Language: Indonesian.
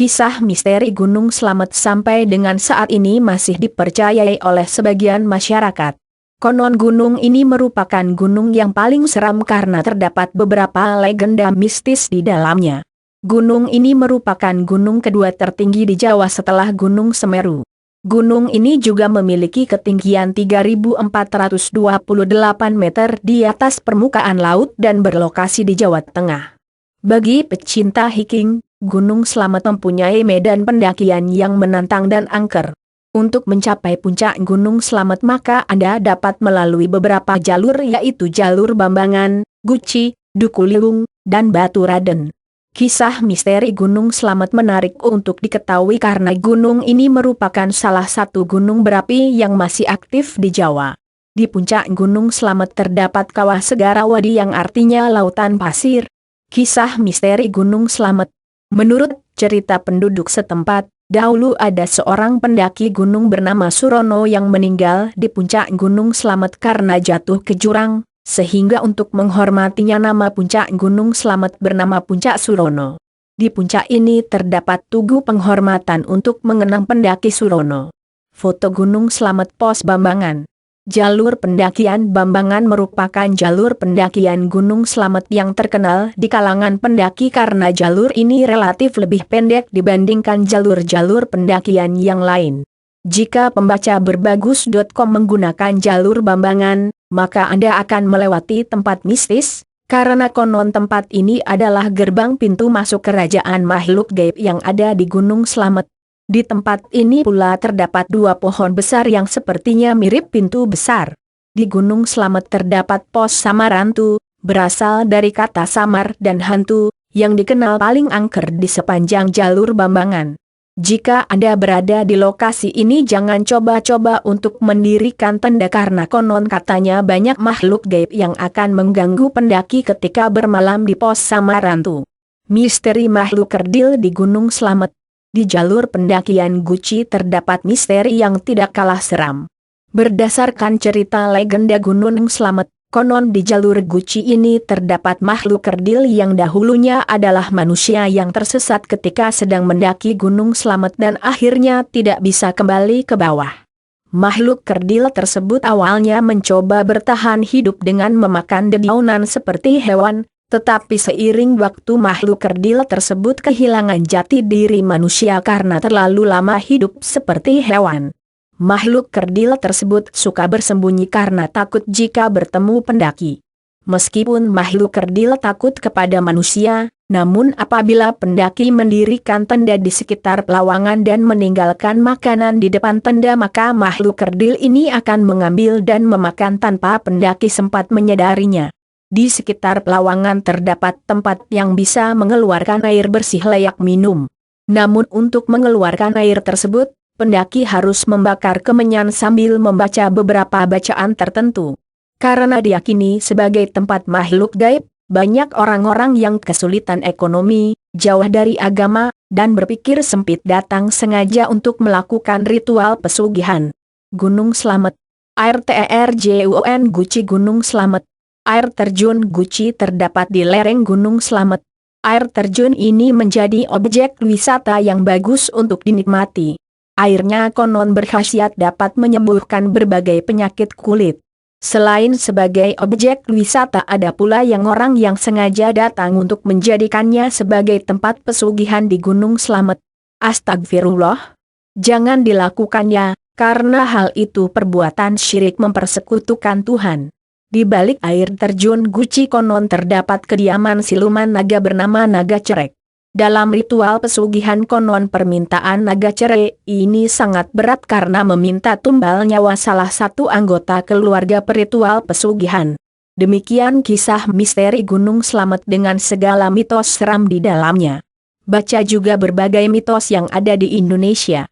Kisah misteri Gunung Slamet sampai dengan saat ini masih dipercayai oleh sebagian masyarakat. Konon gunung ini merupakan gunung yang paling seram karena terdapat beberapa legenda mistis di dalamnya. Gunung ini merupakan gunung kedua tertinggi di Jawa setelah Gunung Semeru. Gunung ini juga memiliki ketinggian 3.428 meter di atas permukaan laut dan berlokasi di Jawa Tengah. Bagi pecinta hiking, Gunung Slamet mempunyai medan pendakian yang menantang dan angker. Untuk mencapai puncak Gunung Slamet maka Anda dapat melalui beberapa jalur yaitu jalur Bambangan, Guci, Dukuliung, dan Batu Raden. Kisah misteri Gunung Slamet menarik untuk diketahui karena gunung ini merupakan salah satu gunung berapi yang masih aktif di Jawa. Di puncak Gunung Slamet terdapat kawah Segarawadi yang artinya lautan pasir. Kisah misteri Gunung Slamet. Menurut cerita penduduk setempat, dahulu ada seorang pendaki gunung bernama Surono yang meninggal di puncak Gunung Slamet karena jatuh ke jurang, sehingga untuk menghormatinya nama puncak Gunung Slamet bernama Puncak Surono. Di puncak ini terdapat tugu penghormatan untuk mengenang pendaki Surono. Foto Gunung Slamet pos Bambangan. Jalur pendakian Bambangan merupakan jalur pendakian Gunung Slamet yang terkenal di kalangan pendaki karena jalur ini relatif lebih pendek dibandingkan jalur-jalur pendakian yang lain. Jika pembaca berbagus.com menggunakan jalur Bambangan, maka Anda akan melewati tempat mistis, karena konon tempat ini adalah gerbang pintu masuk kerajaan makhluk gaib yang ada di Gunung Slamet. Di tempat ini pula terdapat dua pohon besar yang sepertinya mirip pintu besar. Di Gunung Slamet terdapat pos Samarantu, berasal dari kata samar dan hantu, yang dikenal paling angker di sepanjang jalur Bambangan. Jika Anda berada di lokasi ini jangan coba-coba untuk mendirikan tenda karena konon katanya banyak makhluk gaib yang akan mengganggu pendaki ketika bermalam di pos Samarantu. Misteri makhluk kerdil di Gunung Slamet. Di jalur pendakian Guci terdapat misteri yang tidak kalah seram. Berdasarkan cerita legenda Gunung Slamet, konon di jalur Guci ini terdapat makhluk kerdil yang dahulunya adalah manusia yang tersesat ketika sedang mendaki Gunung Slamet dan akhirnya tidak bisa kembali ke bawah. Makhluk kerdil tersebut awalnya mencoba bertahan hidup dengan memakan dedaunan seperti hewan, tetapi seiring waktu makhluk kerdil tersebut kehilangan jati diri manusia karena terlalu lama hidup seperti hewan. Makhluk kerdil tersebut suka bersembunyi karena takut jika bertemu pendaki. Meskipun makhluk kerdil takut kepada manusia, namun apabila pendaki mendirikan tenda di sekitar pelawangan dan meninggalkan makanan di depan tenda maka makhluk kerdil ini akan mengambil dan memakan tanpa pendaki sempat menyadarinya. Di sekitar pelawangan terdapat tempat yang bisa mengeluarkan air bersih layak minum. Namun untuk mengeluarkan air tersebut, pendaki harus membakar kemenyan sambil membaca beberapa bacaan tertentu. Karena diyakini sebagai tempat makhluk gaib, banyak orang-orang yang kesulitan ekonomi, jauh dari agama, dan berpikir sempit datang sengaja untuk melakukan ritual pesugihan. Gunung Slamet. Air terjun Guci Gunung Slamet. Air terjun Guci terdapat di lereng Gunung Slamet. Air terjun ini menjadi objek wisata yang bagus untuk dinikmati. Airnya konon berkhasiat dapat menyembuhkan berbagai penyakit kulit. Selain sebagai objek wisata ada pula yang orang yang sengaja datang untuk menjadikannya sebagai tempat pesugihan di Gunung Slamet. Astagfirullah. Jangan dilakukannya, karena hal itu perbuatan syirik mempersekutukan Tuhan. Di balik air terjun Guci konon terdapat kediaman siluman naga bernama Naga Cerek. Dalam ritual pesugihan konon permintaan Naga Cerek ini sangat berat karena meminta tumbal nyawa salah satu anggota keluarga peritual pesugihan. Demikian kisah misteri Gunung Slamet dengan segala mitos seram di dalamnya. Baca juga berbagai mitos yang ada di Indonesia.